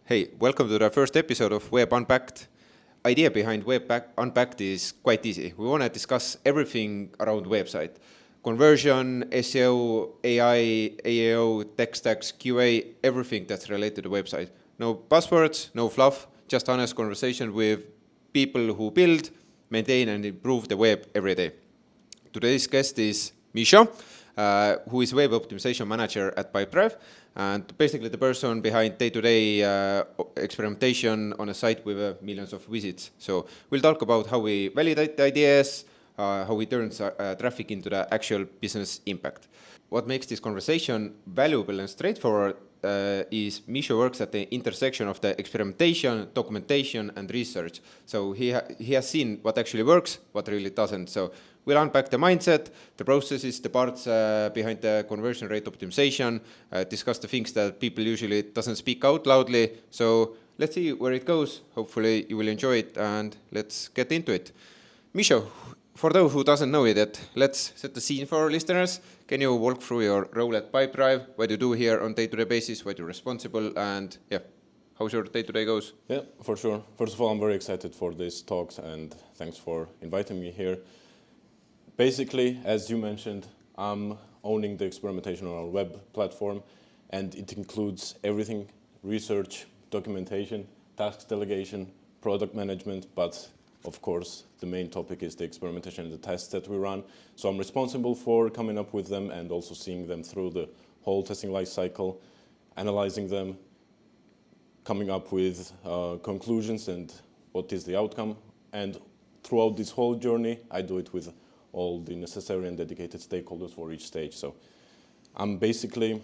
Hey, welcome to the first episode of Web Unpacked. Idea behind Unpacked is quite easy. We want to discuss everything around website. Conversion, SEO, AI, AAO, tech stacks, QA, everything that's related to website. No buzzwords, no fluff, just honest conversation with people who build, maintain, and improve the web every day. Today's guest is Misha, who is Web Optimization Manager at Pipedrive, and basically the person behind day-to-day experimentation on a site with millions of visits. So we'll talk about how we validate the ideas, how we turn traffic into the actual business impact. What makes this conversation valuable and straightforward is Misha works at the intersection of the experimentation, documentation, and research. So he has seen what actually works, what really doesn't. So we'll unpack the mindset, the processes, the parts behind the conversion rate optimization, discuss the things that people usually doesn't speak out loudly. So let's see where it goes. Hopefully you will enjoy it, and let's get into it. Misha, for those who doesn't know it yet, let's set the scene for our listeners. Can you walk through your role at Pipedrive, what you do here on day-to-day basis, what you're responsible, and how's your day-to-day goes? Yeah, for sure. First of all, I'm very excited for this talk, and thanks for inviting me here. Basically, as you mentioned, I'm owning the experimentation on our web platform, and it includes everything: research, documentation, task delegation, product management, but of course, the main topic is the experimentation and the tests that we run. So I'm responsible for coming up with them and also seeing them through the whole testing life cycle, analyzing them, coming up with conclusions and what is the outcome. And throughout this whole journey, I do it with all the necessary and dedicated stakeholders for each stage. So I'm basically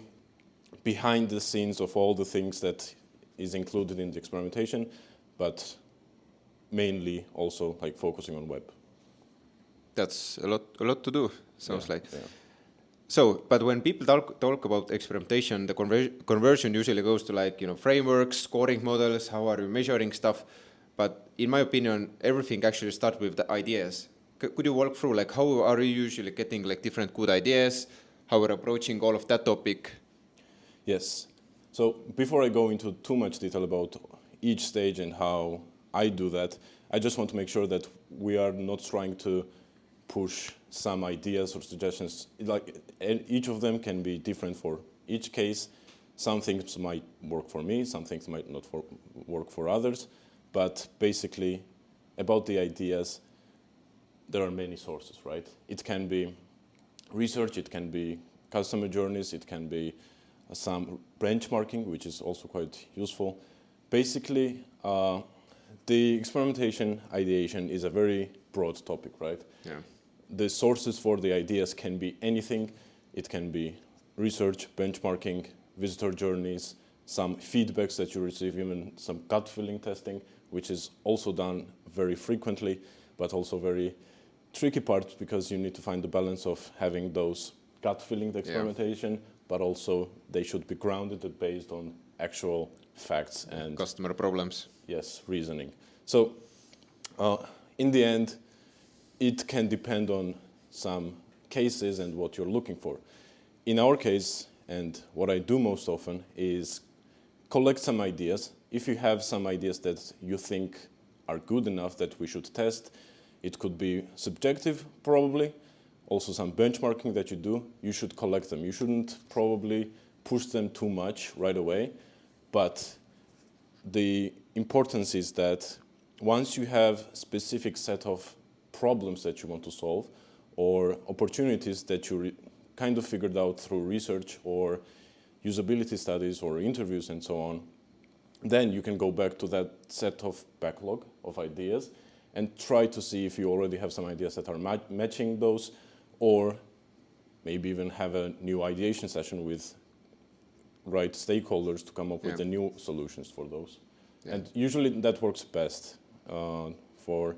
behind the scenes of all the things that is included in the experimentation, but mainly also like focusing on web. That's a lot to do, sounds like. Yeah. So, but when people talk about experimentation, the conversion usually goes to frameworks, scoring models, how are you measuring stuff. But in my opinion, everything actually starts with the ideas. Could you walk through how are you usually getting different good ideas, how we're approaching all of that topic? Yes. So before I go into too much detail about each stage and how I do that, I just want to make sure that we are not trying to push some ideas or suggestions. Each of them can be different for each case. Some things might work for me, some things might not work for others. But basically, about the ideas, there are many sources, right? It can be research, it can be customer journeys, it can be some benchmarking, which is also quite useful. Basically, the experimentation ideation is a very broad topic, right? Yeah. The sources for the ideas can be anything. It can be research, benchmarking, visitor journeys, some feedbacks that you receive, even some gut feeling testing, which is also done very frequently, but also very tricky part because you need to find the balance of having those gut feeling experimentation, but also they should be grounded based on actual facts and customer problems. Yes, reasoning. So in the end, it can depend on some cases and what you're looking for. In our case, and what I do most often is collect some ideas. If you have some ideas that you think are good enough that we should test, it could be subjective, probably. Also some benchmarking that you do, you should collect them. You shouldn't probably push them too much right away, but the importance is that once you have a specific set of problems that you want to solve or opportunities that you kind of figured out through research or usability studies or interviews and so on, then you can go back to that set of backlog of ideas and try to see if you already have some ideas that are matching those, or maybe even have a new ideation session with right stakeholders to come up with the new solutions for those. Yeah. And usually that works best for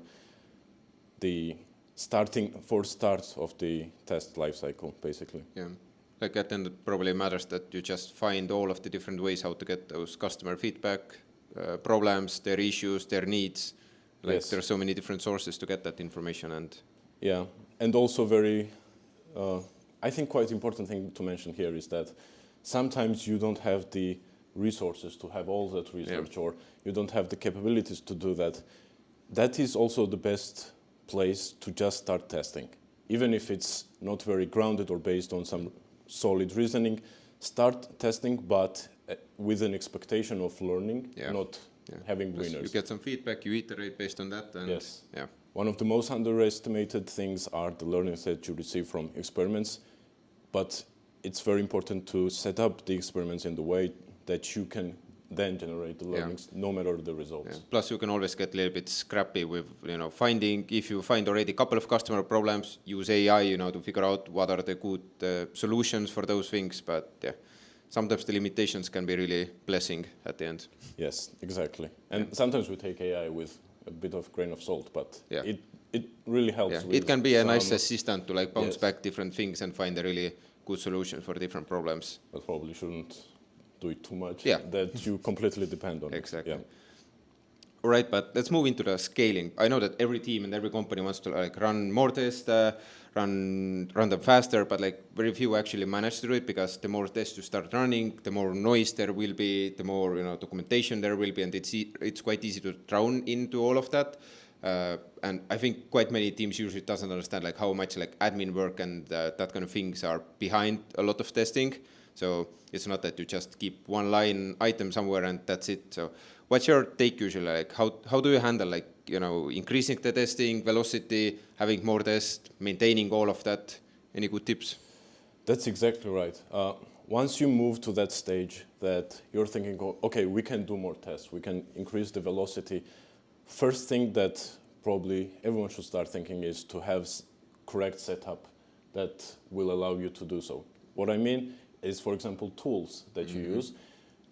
the start of the test lifecycle, basically. Yeah. At the end, it probably matters that you just find all of the different ways how to get those customer feedback, problems, their issues, their needs. Yes. There are so many different sources to get that information. And also very, I think quite important thing to mention here is that sometimes you don't have the resources to have all that research, or you don't have the capabilities to do that, that is also the best place to just start testing. Even if it's not very grounded or based on some solid reasoning, start testing, but with an expectation of learning, not having winners. You get some feedback, you iterate based on that. And yes. One of the most underestimated things are the learnings that you receive from experiments, but it's very important to set up the experiments in the way that you can then generate the learnings, no matter the results. Plus, you can always get a little bit scrappy with, finding, if you find already a couple of customer problems, use AI, to figure out what are the good solutions for those things. But sometimes the limitations can be really blessing at the end. Yes, exactly. And sometimes we take AI with a bit of grain of salt, but it really helps. With it can be a nice assistant to like bounce back different things and find a really good solution for different problems. But probably shouldn't do it too much that you completely depend on. Exactly. All right, but let's move into the scaling. I know that every team and every company wants to like run more tests, run them faster, but like very few actually manage to do it, because the more tests you start running, the more noise there will be, the more documentation there will be, and it's quite easy to drown into all of that. And I think quite many teams usually doesn't understand like how much like admin work and that kind of things are behind a lot of testing. So it's not that you just keep one line item somewhere and that's it. So what's your take usually? Like how do you handle like, increasing the testing velocity, having more tests, maintaining all of that? Any good tips? That's exactly right. Once you move to that stage that you're thinking, okay, we can do more tests, we can increase the velocity. First thing that probably everyone should start thinking is to have correct setup that will allow you to do so. What I mean is, for example, tools that you use.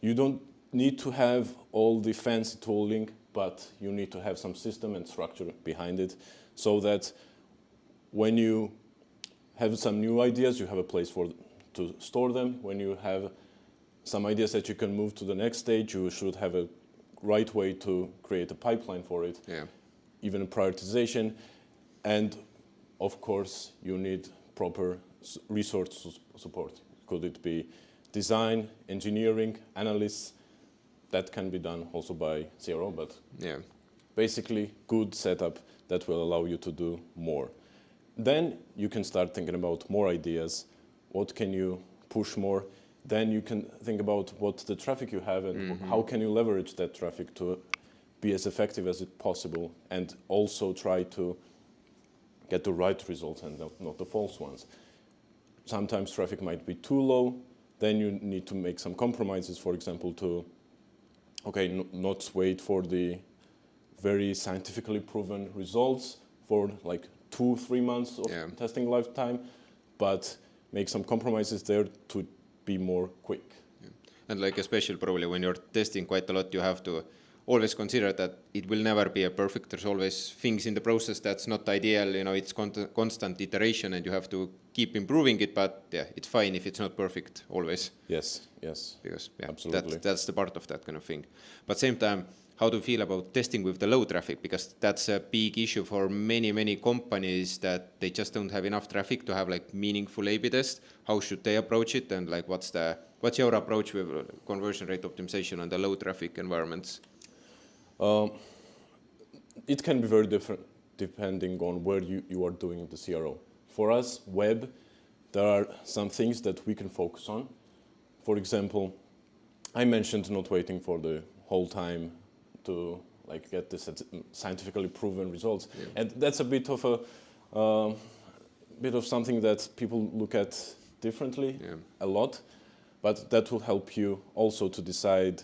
You don't need to have all the fancy tooling, but you need to have some system and structure behind it, so that when you have some new ideas, you have a place to store them. When you have some ideas that you can move to the next stage, you should have a right way to create a pipeline for it, even a prioritization. And of course, you need proper resource support. Could it be design, engineering, analysts? That can be done also by CRO, but basically good setup that will allow you to do more. Then you can start thinking about more ideas. What can you push more? Then you can think about what the traffic you have and how can you leverage that traffic to be as effective as it possible, and also try to get the right results and not the false ones. Sometimes traffic might be too low, then you need to make some compromises, for example, to not wait for the very scientifically proven results for like 2-3 months of testing lifetime, but make some compromises there to be more quick. And like especially probably when you're testing quite a lot, you have to always consider that it will never be a perfect. There's always things in the process that's not ideal. It's constant iteration, and you have to keep improving it. But it's fine if it's not perfect always. Yes. Because absolutely. That's the part of that kind of thing. But same time, how do you feel about testing with the low traffic? Because that's a big issue for many companies, that they just don't have enough traffic to have like meaningful A/B tests. How should they approach it? And like what's your approach with conversion rate optimization on the low traffic environments? It can be very different depending on where you are doing the CRO. For us, web, there are some things that we can focus on. For example, I mentioned not waiting for the whole time to like get the scientifically proven results, and that's a bit of something that people look at differently a lot, but that will help you also to decide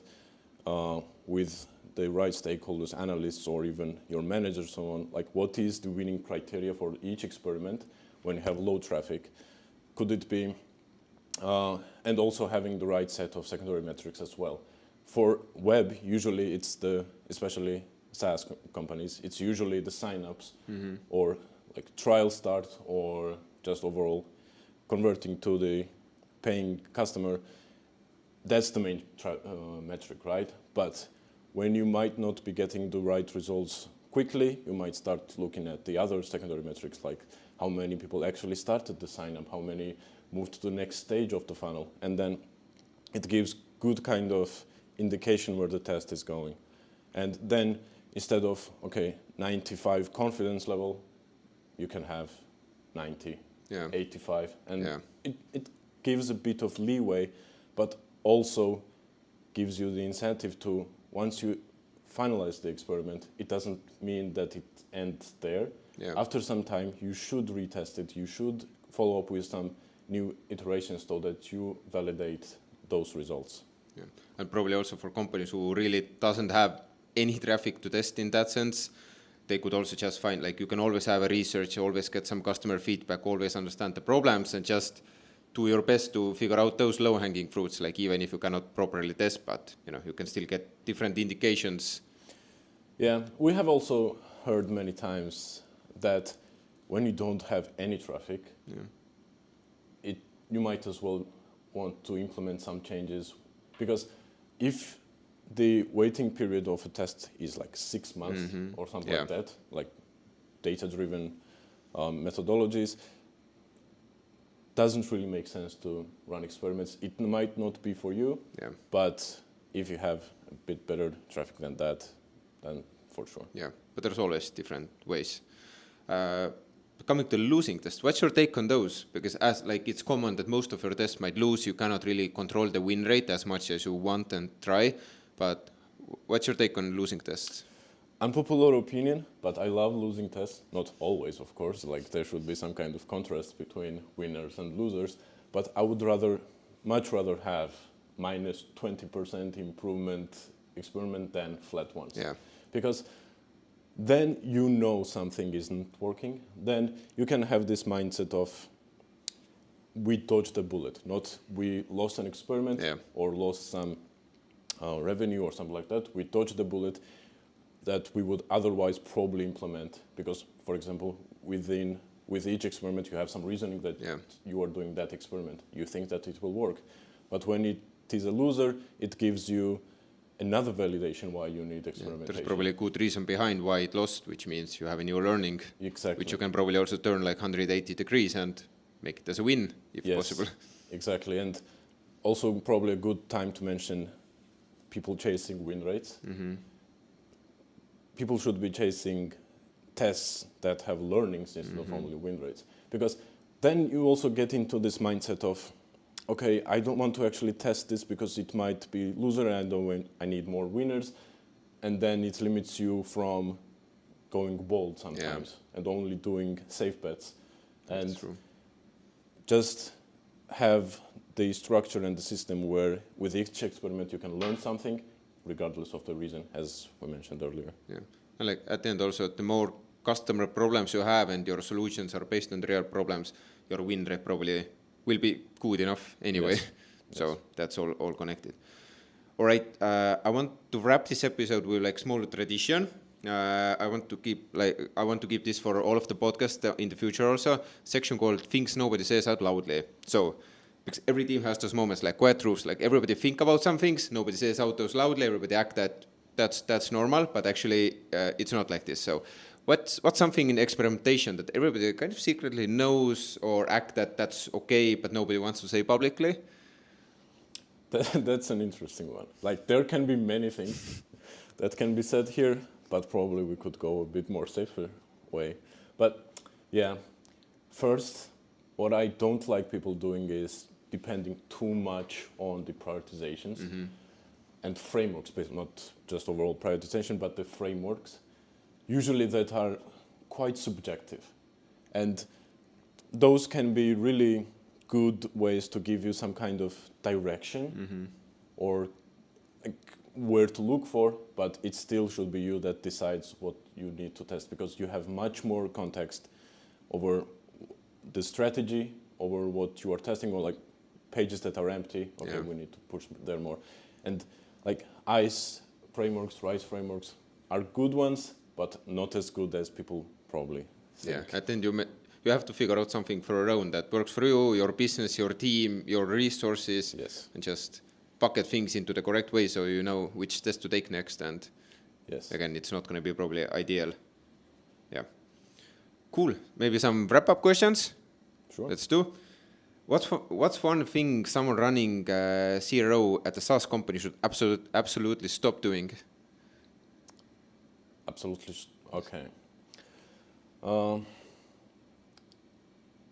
with the right stakeholders, analysts, or even your managers, so on, like what is the winning criteria for each experiment when you have low traffic? Could it be, and also having the right set of secondary metrics as well. For web, usually it's especially SaaS companies, it's usually the signups or like trial start or just overall converting to the paying customer. That's the main metric, right? But when you might not be getting the right results quickly, you might start looking at the other secondary metrics, like how many people actually started the sign up, how many moved to the next stage of the funnel. And then it gives good kind of indication where the test is going. And then instead of, okay, 95 confidence level, you can have 90, 85. And it gives a bit of leeway, but also gives you the incentive to, once you finalize the experiment, it doesn't mean that it ends there. Yeah. After some time, you should retest it. You should follow up with some new iterations so that you validate those results. Yeah. And probably also for companies who really doesn't have any traffic to test in that sense, they could also just find, like, you can always have a research, always get some customer feedback, always understand the problems, and just do your best to figure out those low-hanging fruits, like even if you cannot properly test, but you can still get different indications. Yeah, we have also heard many times that when you don't have any traffic, you might as well want to implement some changes, because if the waiting period of a test is like 6 months or something like that, like data-driven methodologies, doesn't really make sense to run experiments. It might not be for you, but if you have a bit better traffic than that, then for sure. Yeah, but there's always different ways. Coming to losing tests, what's your take on those? Because as like it's common that most of your tests might lose, you cannot really control the win rate as much as you want and try. But what's your take on losing tests? Unpopular opinion, but I love losing tests. Not always, of course, like there should be some kind of contrast between winners and losers, but I would much rather have minus 20% improvement experiment than flat ones. Yeah. Because then you know something isn't working. Then you can have this mindset of we dodged a bullet, not we lost an experiment or lost some revenue or something like that. We dodged the bullet that we would otherwise probably implement, because, for example, with each experiment you have some reasoning that you are doing that experiment. You think that it will work. But when it is a loser, it gives you another validation why you need experimentation. There's probably a good reason behind why it lost, which means you have a new learning, which you can probably also turn like 180 degrees and make it as a win, if possible. Exactly, and also probably a good time to mention people chasing win rates. People should be chasing tests that have learnings instead of only win rates. Because then you also get into this mindset of, okay, I don't want to actually test this because it might be loser and I need more winners. And then it limits you from going bold sometimes and only doing safe bets. And just have the structure and the system where with each experiment you can learn something, regardless of the reason, as we mentioned earlier. Yeah, and like at the end also, the more customer problems you have and your solutions are based on the real problems, your win rate probably will be good enough anyway. So that's all connected. All right, I want to wrap this episode with like small tradition. I want to keep this for all of the podcasts in the future also. Section called Things Nobody Says Out Loudly. So because every team has those moments like quiet truths, like everybody think about some things, nobody says out those loudly, everybody act that's normal, but actually it's not like this. So what's something in experimentation that everybody kind of secretly knows or act that's okay, but nobody wants to say publicly? That's an interesting one. Like there can be many things that can be said here, but probably we could go a bit more safer way. But yeah, first, what I don't like people doing is depending too much on the prioritizations and frameworks, not just overall prioritization, but the frameworks, usually that are quite subjective. And those can be really good ways to give you some kind of direction or like where to look for, but it still should be you that decides what you need to test, because you have much more context over the strategy, over what you are testing, or like pages that are empty. Okay, we need to push there more. And like ICE frameworks, RISE frameworks are good ones, but not as good as people probably think. Yeah, at the end you have to figure out something for your own that works for you, your business, your team, your resources, and just bucket things into the correct way so you know which test to take next. And again, it's not going to be probably ideal. Yeah. Cool. Maybe some wrap-up questions? Sure. Let's do. What's one thing someone running CRO at a SaaS company should absolutely stop doing? Absolutely. Okay.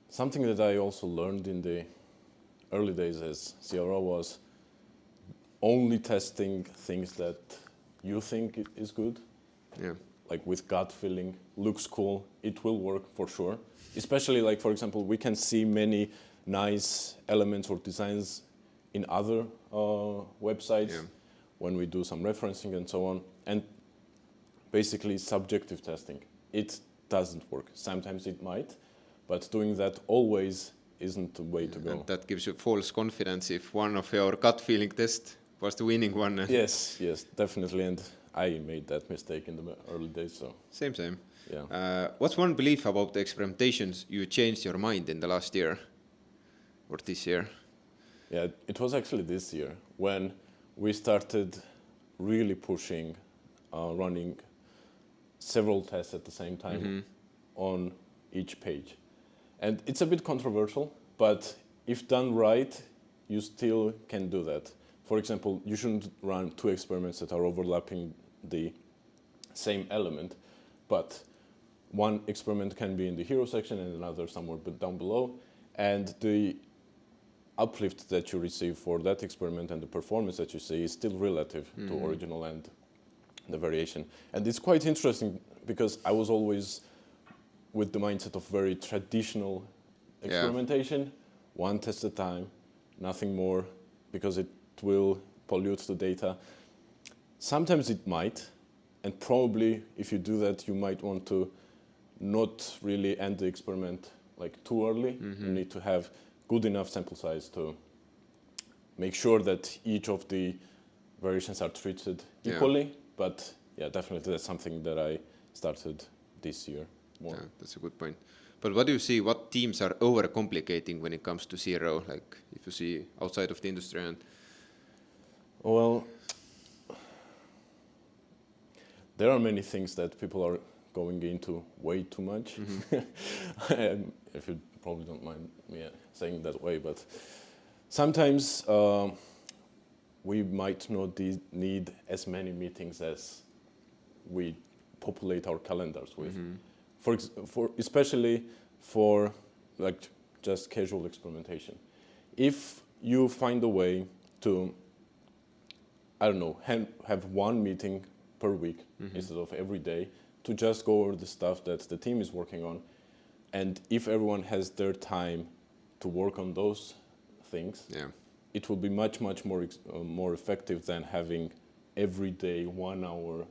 Something that I also learned in the early days as CRO was only testing things that you think is good. Yeah. Like with gut feeling, looks cool, it will work for sure. Especially like, for example, we can see many nice elements or designs in other websites when we do some referencing and so on. And basically subjective testing, it doesn't work. Sometimes it might, but doing that always isn't the way to go. And that gives you false confidence if one of your gut feeling tests was the winning one. Yes, definitely. And I made that mistake in the early days. So Same. yeah. What's one belief about the experimentations you changed your mind in the last year or this year? Yeah, it was actually this year when we started really pushing, running several tests at the same time on each page. And it's a bit controversial, but if done right, you still can do that. For example, you shouldn't run two experiments that are overlapping the same element, but one experiment can be in the hero section and another somewhere down below, and the uplift that you receive for that experiment and the performance that you see is still relative to original and the variation. And it's quite interesting because I was always with the mindset of very traditional experimentation, one test at a time, nothing more, because it will pollute the data. Sometimes it might, and probably if you do that, you might want to not really end the experiment like too early. You need to have good enough sample size to make sure that each of the variations are treated equally. But yeah, definitely that's something that I started this year more. Yeah, that's a good point. But what do you see, what teams are overcomplicating when it comes to CRO, like if you see outside of the industry? And well, there are many things that people are going into way too much. If you probably don't mind me saying that way, but sometimes we might not need as many meetings as we populate our calendars with. Especially for like just casual experimentation. If you find a way to, I don't know, have one meeting per week instead of every day to just go over the stuff that the team is working on, and if everyone has their time to work on those things, it will be much more effective than having every day 1 hour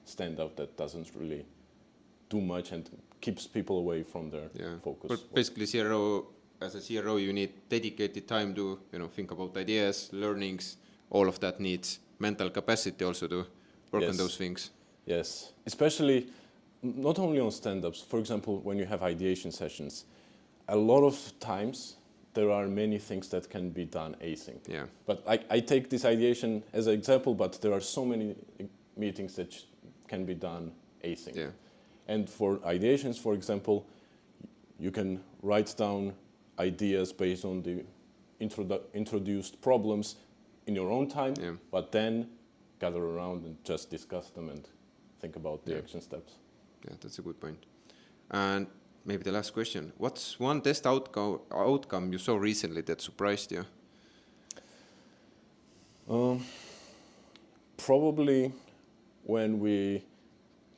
stand-up that doesn't really do much and keeps people away from their focus. But basically, as a CRO, you need dedicated time to think about ideas, learnings. All of that needs mental capacity also to work on those things. Yes, especially not only on stand-ups. For example, when you have ideation sessions, a lot of times there are many things that can be done async. Yeah. But I take this ideation as an example, but there are so many meetings that can be done async. Yeah. And for ideations, for example, you can write down ideas based on the introduced problems in your own time, but then gather around and just discuss them and think about the action steps. Yeah, that's a good point. And maybe the last question. What's one test outcome you saw recently that surprised you? Probably when we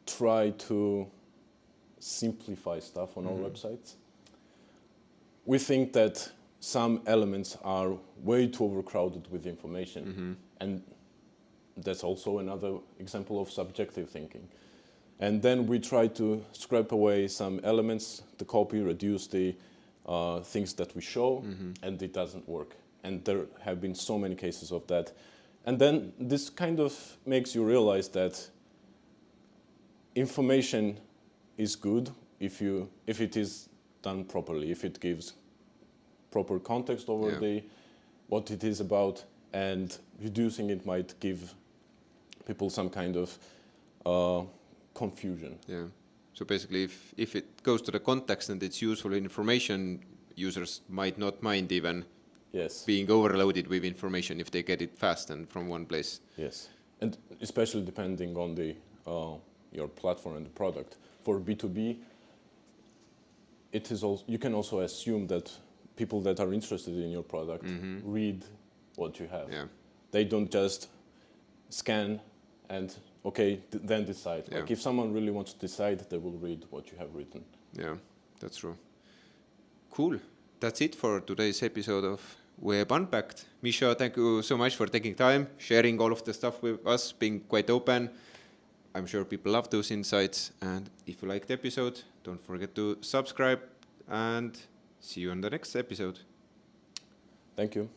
try to simplify stuff on our websites. We think that some elements are way too overcrowded with information. And that's also another example of subjective thinking. And then we try to scrape away some elements, the copy, reduce the things that we show, and it doesn't work. And there have been so many cases of that. And then this kind of makes you realize that information is good if it is done properly, if it gives proper context over what it is about, and reducing it might give people some kind of confusion. Yeah. So basically, if it goes to the context and it's useful information, users might not mind even Yes. being overloaded with information if they get it fast and from one place. Yes, and especially depending on the your platform and the product. For B2B, it is also, you can also assume that people that are interested in your product read what you have. Yeah. They don't just scan and then decide. Yeah. Like if someone really wants to decide, they will read what you have written. Yeah, that's true. Cool. That's it for today's episode of Web Unpacked. Misha, thank you so much for taking time, sharing all of the stuff with us, being quite open. I'm sure people love those insights. And if you liked the episode, don't forget to subscribe and see you on the next episode. Thank you.